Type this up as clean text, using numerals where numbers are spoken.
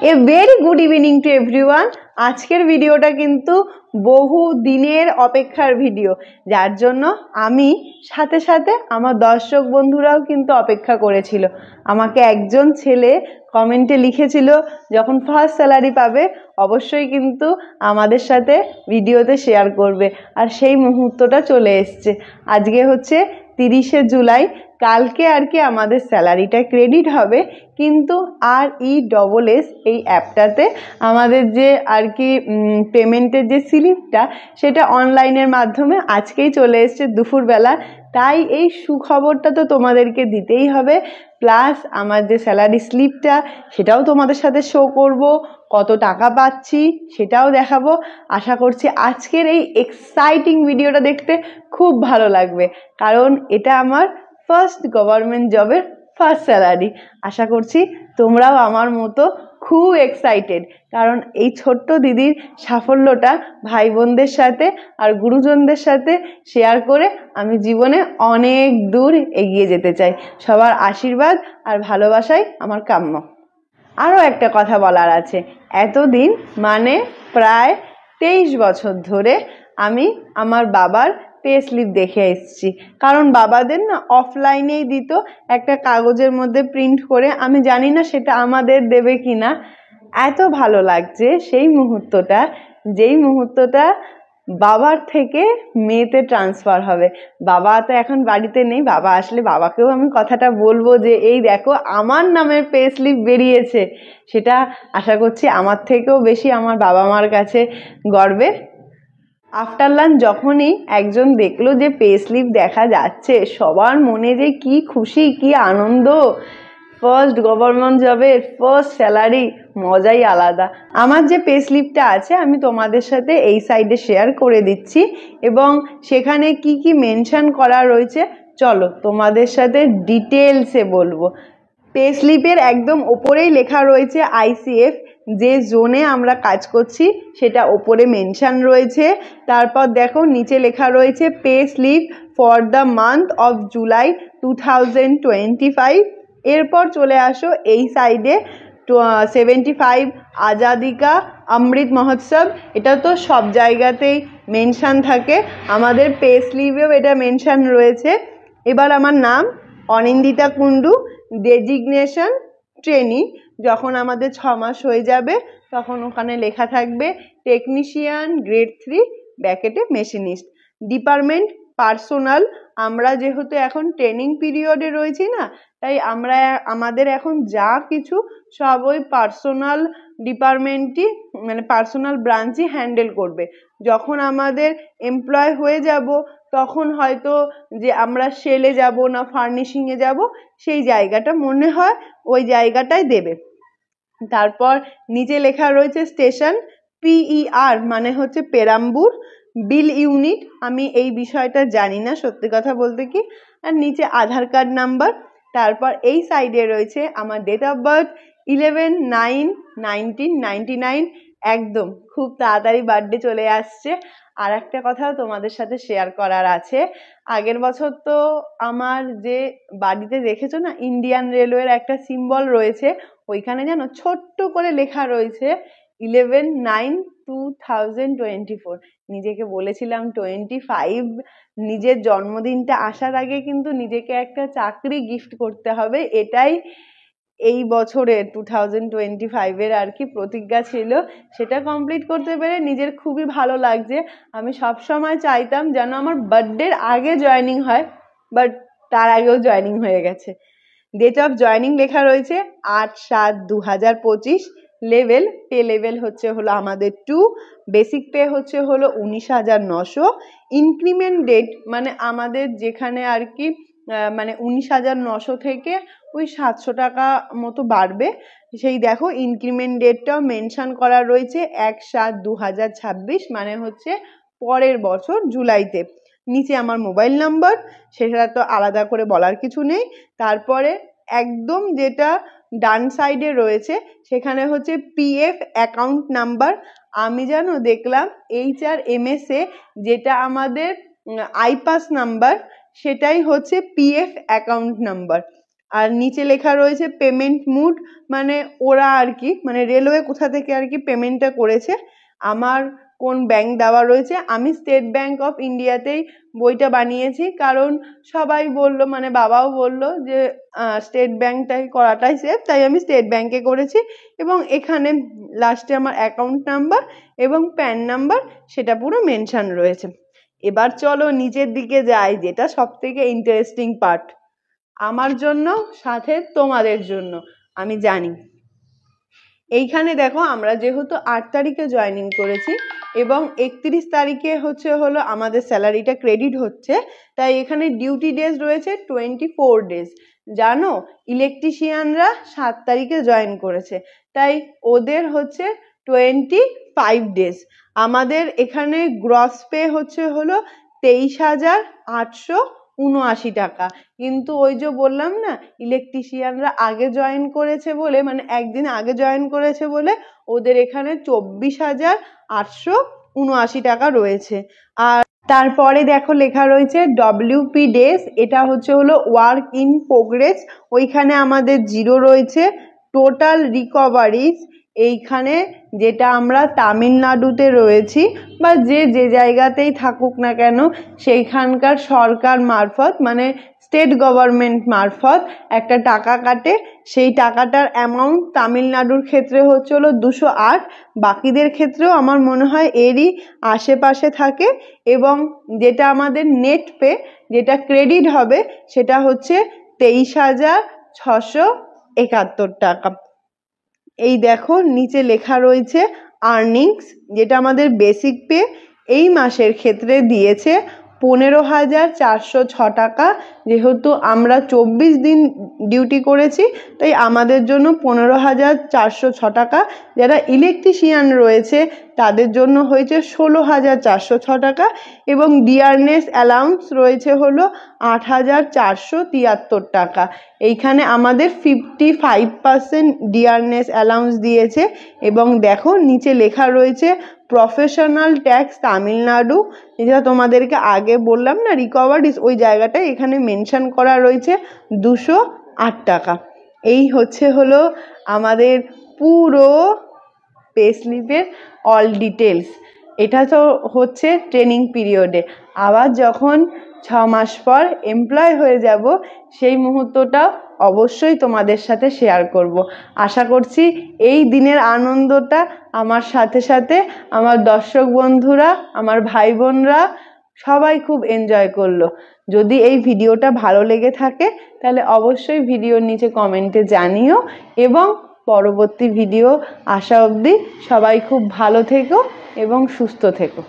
A very good evening to everyone. আজকের ভিডিওটা কিন্তু বহু দিনের অপেক্ষার ভিডিও, যার জন্য আমি সাথে সাথে আমার দর্শক বন্ধুরাও কিন্তু অপেক্ষা করেছিল। আমাকে একজন ছেলে কমেন্টে লিখেছিল যখন ফার্স্ট স্যালারি পাবে অবশ্যই কিন্তু আমাদের সাথে ভিডিওতে শেয়ার করবে, আর সেই মুহূর্তটা চলে এসছে। আজকে হচ্ছে 30শে জুলাই, কালকে আর কি আমাদের স্যালারিটা ক্রেডিট হবে, কিন্তু RESS এই অ্যাপটাতে আমাদের যে আর কি পেমেন্টের যে স্লিপটা সেটা অনলাইনের মাধ্যমে আজকেই চলে এসছে দুপুরবেলা। তাই এই সুখবরটা তো তোমাদেরকে দিতেই হবে, প্লাস আমার যে স্যালারি স্লিপটা সেটাও তোমাদের সাথে শো করব, কত টাকা পাচ্ছি সেটাও দেখাবো। আশা করছি আজকের এই এক্সাইটিং ভিডিওটা দেখতে খুব ভালো লাগবে, কারণ এটা আমার ফার্স্ট গভর্নমেন্ট জবের ফার্স্ট স্যালারি। আশা করছি তোমরাও আমার মতো খুব এক্সাইটেড, কারণ এই ছোট্ট দিদির সাফল্যটা ভাই বোনদের সাথে আর গুরুজনদের সাথে শেয়ার করে আমি জীবনে অনেক দূর এগিয়ে যেতে চাই। সবার আশীর্বাদ আর ভালোবাসাই আমার কাম্য। আরও একটা কথা বলার আছে, এতদিন মানে প্রায় 23 বছর ধরে আমি আমার বাবার পে স্লিপ দেখে এসেছি, কারণ বাবাদের না অফলাইনেই দিত একটা কাগজের মধ্যে প্রিন্ট করে। আমি জানি না সেটা আমাদের দেবে কি না। এত ভালো লাগছে সেই মুহূর্তটা, যেই মুহূর্তটা বাবার থেকে মেয়েতে ট্রান্সফার হবে। বাবা তো এখন বাড়িতে নেই, বাবা আসলে বাবাকেও আমি কথাটা বলবো যে এই দেখো আমার নামের পে স্লিপ বেরিয়েছে। সেটা আশা করছি আমার থেকেও বেশি আমার বাবা মার কাছে গর্বের। আফটার লাঞ্চ যখনই একজন দেখলো যে পে স্লিপ দেখা যাচ্ছে, সবার মনে যে কি খুশি, কি আনন্দ। ফার্স্ট গভর্নমেন্ট জবের ফার্স্ট স্যালারি, মজাই আলাদা। আমার যে পে স্লিপটা আছে আমি তোমাদের সাথে এই সাইডে শেয়ার করে দিচ্ছি, এবং সেখানে কি কি মেনশন করা রয়েছে চলো তোমাদের সাথে ডিটেলসে বলবো। পে স্লিপের একদম ওপরেই লেখা রয়েছে ICF, যে জোনে আমরা কাজ করছি সেটা ওপরে মেনশন রয়েছে। তারপর দেখো নিচে লেখা রয়েছে pay slip for the month of July 2025। এরপর চলে আসো এই সাইডে 75 আজাদি কা অমৃত মহোৎসব। এটা তো সব জায়গাতেই মেনশন থাকে, আমাদের পে স্লিপেও এটা মেনশন রয়েছে। এবার আমার নাম অনিন্দিতা কুন্ডু, ডেজিগনেশন ট্রেনি। যখন আমাদের 6 মাস হয়ে যাবে তখন ওখানে লেখা থাকবে টেকনিশিয়ান গ্রেড 3 ব্র্যাকেটে মেশিনিস্ট। Department personal. আমরা যেহেতু এখন ট্রেনিং পিরিয়ডে রয়েছি না, তাই আমাদের এখন যা কিছু সব ওই পার্সোনাল ডিপার্টমেন্টই মানে পার্সোনাল ব্রাঞ্চই হ্যান্ডেল করবে। যখন আমাদের এমপ্লয় হয়ে যাব তখন হয়তো যে আমরা সেলে যাব না ফার্নিশিংয়ে যাব, সেই জায়গাটা মনে হয় ওই জায়গাটাই দেবে। তারপর নিচে লেখা রয়েছে স্টেশন, PER মানে হচ্ছে পেরাম্বুর। বিল ইউনিট, আমি এই বিষয়টা জানি না সত্যি কথা বলতে কি। আর নিচে আধার কার্ড নাম্বার। তারপর এই সাইডে রয়েছে আমার ডেট অফ বার্থ 11/9/1999। একদম খুব তাড়াতাড়ি বার্থডে চলে আসছে। আর একটা কথাও তোমাদের সাথে শেয়ার করার আছে। আগের বছর তো আমার যে বাড়িতে দেখেছো না ইন্ডিয়ান রেলওয়ের একটা সিম্বল রয়েছে, ওইখানে জানো ছোট্ট করে লেখা রয়েছে 11/9/2024। নিজেকে বলেছিলাম 25, নিজের জন্মদিনটা আসার আগে কিন্তু নিজেকে একটা চাকরি গিফট করতে হবে। এটাই এই বছরের 2025-এর আর কি প্রতিজ্ঞা ছিল। সেটা কমপ্লিট করতে পেরে নিজের খুবই ভালো লাগছে। আমি সব সময় চাইতাম যেন আমার বার্থডের আগে জয়েনিং হয়, বাট তার আগেও জয়েনিং হয়ে গেছে। ডেট অফ জয়েনিং লেখা রয়েছে 8/7/2025। লেভেল, পে লেভেল হলো আমাদের 2। বেসিক পে হলো 19,900। ইনক্রিমেন্ট ডেট মানে আমাদের যেখানে আর কি মানে 19,900 থেকে ওই 700 টাকা মতো বাড়বে, সেই দেখো ইনক্রিমেন্ট ডেটটাও মেনশন করা রয়েছে 1/7/2026, মানে হচ্ছে পরের বছর জুলাইতে। নিচে আমার মোবাইল নাম্বার, সেটা তো আলাদা করে বলার কিছু নেই। তারপরে একদম যেটা ডান সাইডে রয়েছে সেখানে হচ্ছে PF অ্যাকাউন্ট নাম্বার। আমি জানো দেখলাম HRMS এ যেটা আমাদের আইপাস নাম্বার সেটাই হচ্ছে PF অ্যাকাউন্ট নাম্বার। আর নিচে লেখা রয়েছে পেমেন্ট মুড, মানে ওরা আর কি, মানে রেলওয়ে কোথা থেকে আর কি পেমেন্টটা করেছে, আমার কোন ব্যাংক দেওয়া রয়েছে। আমি স্টেট ব্যাংক অফ ইন্ডিয়াতেই বইটা বানিয়েছি, কারণ সবাই বললো, মানে বাবাও বললো যে স্টেট ব্যাংকটাই করাটাই সেফ, তাই আমি স্টেট ব্যাংকে করেছি। এবং এখানে লাস্টে আমার অ্যাকাউন্ট নাম্বার এবং প্যান নাম্বার সেটা পুরো মেনশন রয়েছে। এবার চলো নিচের দিকে যাই, যেটা সব থেকে ইন্টারেস্টিং পার্ট আমার জন্য, সাথে তোমাদের জন্য, আমি জানি। এইখানে দেখো আমরা যেহেতু 8 তারিখে জয়েনিং করেছি এবং 31 তারিখে হলো আমাদের স্যালারিটা ক্রেডিট হচ্ছে, তাই এখানে ডিউটি ডেজ রয়েছে 24 ডেজ। জানো ইলেকট্রিশিয়ানরা 7 তারিখে জয়েন করেছে, তাই ওদের 25 ডেজ। আমাদের এখানে গ্রস পে হলো 23,879 টাকা। কিন্তু ওই যে বললাম না, ইলেকট্রিশিয়ানরা আগে জয়েন করেছে বলে, মানে একদিন আগে জয়েন করেছে বলে ওদের এখানে 24,879 টাকা রয়েছে। আর তারপরে দেখো লেখা রয়েছে WP ডেজ, এটা হলো ওয়ার্ক ইন প্রোগ্রেস, ওইখানে আমাদের 0 রয়েছে। টোটাল রিকভারিজ, এইখানে যেটা আমরা তামিলনাড়ুতে রয়েছি বা যে জায়গাতেই থাকুক না কেন, সেইখানকার সরকার মারফত, মানে স্টেট গভর্নমেন্ট মারফত একটা টাকা কাটে। সেই টাকাটার অ্যামাউন্ট তামিলনাড়ুর ক্ষেত্রে হলো 208, বাকিদের ক্ষেত্রেও আমার মনে হয় এরই আশেপাশে থাকে। এবং যেটা আমাদের নেট পে, যেটা ক্রেডিট হবে, সেটা 23,671 টাকা। এই দেখো নিচে লেখা রয়েছে আর্নিংস, যেটা আমাদের বেসিক পে এই মাসের ক্ষেত্রে দিয়েছে 15,406 টাকা। যেহেতু আমরা 24 দিন ডিউটি করেছি, তাই আমাদের জন্য 15,406 টাকা। যারা ইলেকট্রিশিয়ান রয়েছে তাদের জন্য হয়েছে 16,406 টাকা। এবং ডিয়ারনেস অ্যালাউন্স রয়েছে 8,473 টাকা। এইখানে আমাদের 55% ডিয়ারনেস অ্যালাউন্স দিয়েছে। এবং দেখো নিচে লেখা রয়েছে প্রফেশনাল ট্যাক্স তামিলনাড়ু, যেটা তোমাদেরকে আগে বললাম না রিকভারিজ, ওই জায়গাটায় এখানে মেনশন করা রয়েছে 208 টাকা। এই হলো আমাদের পুরো পে স্লিপের অল ডিটেলস। এটা তো ট্রেনিং পিরিয়ডে, আবার যখন 6 মাস পর এমপ্লয় হয়ে যাব, সেই মুহূর্তটা অবশ্যই তোমাদের সাথে শেয়ার করব। আশা করছি এই দিনের আনন্দটা আমার সাথে সাথে আমার দর্শক বন্ধুরা, আমার ভাই বোনরা সবাই খুব এনজয় করলো। যদি এই ভিডিওটা ভালো লেগে থাকে তাহলে অবশ্যই ভিডিওর নিচে কমেন্টে জানিও। এবং পরবর্তী ভিডিও আসা অবধি সবাই খুব ভালো থেকো এবং সুস্থ থেকো।